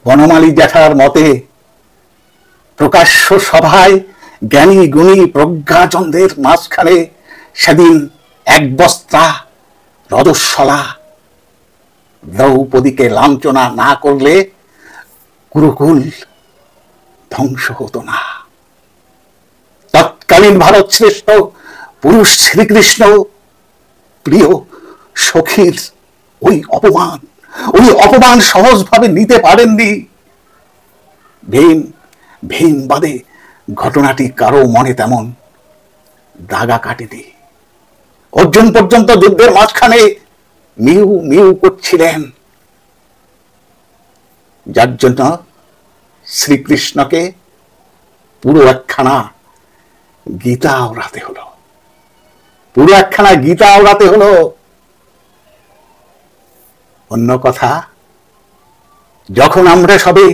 বনমালী জ্যাঠার মতে প্রকাশ্য সভায় জ্ঞানী গুণী প্রজ্ঞাচন্দ্রের মাঝখানে সেদিন এক বস্তা রজস্বলা দ্রৌপদীকে লাঞ্ছনা না করলে কুরুকুল ধ্বংস হতো না। তৎকালীন ভারত শ্রেষ্ঠ পুরুষ শ্রীকৃষ্ণ প্রিয় সখীর ওই অপমান সহজভাবে নিতে পারেননি। ভীম বাদে ঘটনাটি কারো মনে তেমন দাগা কাটেনি। অর্জুন পর্যন্ত যুদ্ধের মাঝখানে মিউ মিউ করছিলেন, যার জন্য শ্রীকৃষ্ণকে পুরো একখানা গীতা ওড়াতে হলো। অন্য কথা, যখন আমরা সবে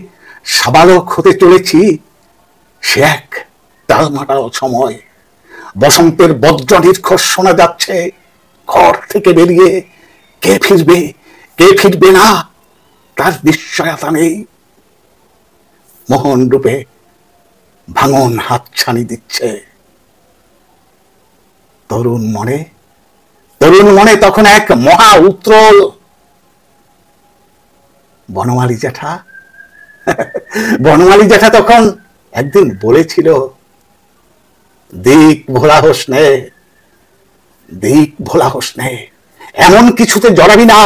সাবালক হতে চলেছি, সে এক টালমাটাল সময়, বসন্তের বজ্র নির্ঘোষ শোনা যাচ্ছে। ঘর থেকে বেরিয়ে কে ফিরবে না তার নিশ্চয়তা নেই। মোহন রূপে ভাঙন হাতছানি দিচ্ছে। তরুণ মনে তখন এক মহা উত্রল। বনমালী জ্যাঠা তখন একদিন বলেছিল, দিক ভোলা হোসনে এমন কিছুতে জড়াবি না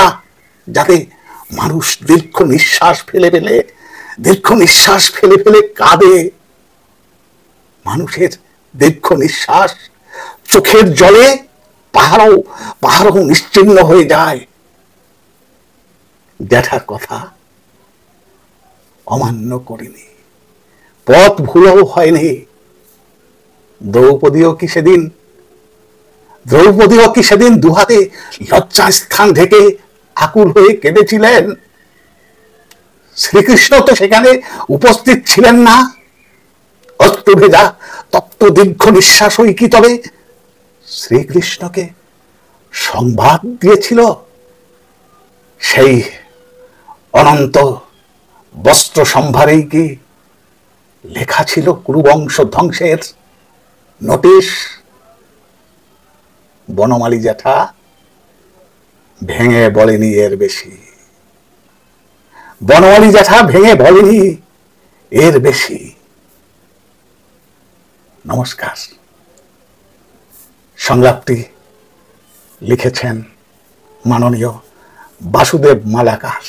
যাতে মানুষ দীর্ঘ নিঃশ্বাস ফেলে ফেলে কাঁদে। মানুষের দীর্ঘ নিঃশ্বাস চোখের জলে পাহাড়ও নিশ্চিহ্ন হয়ে যায়। জ্যাঠার কথা অমান্য করিনি, পথ ভুলও হয়নি। দ্রৌপদীও কি সেদিন দুহাতে লজ্জা স্থান ঢেকে আকুল হয়ে কেঁদেছিলেন? শ্রীকৃষ্ণ তো সেখানে উপস্থিত ছিলেন না। অস্ত্র ভেজা তপ্ত দীর্ঘ নিঃশ্বাসই কি তবে শ্রীকৃষ্ণকে সংবাদ দিয়েছিল? সেই অনন্ত বস্ত্র সম্ভারেই কি লেখা ছিল কুরুবংশ ধ্বংসের নোটিশ? বনমালী জ্যাঠা ভেঙে বলেনি এর বেশি। নমস্কার। সংলাপটি লিখেছেন মাননীয় বাসুদেব মালাকার।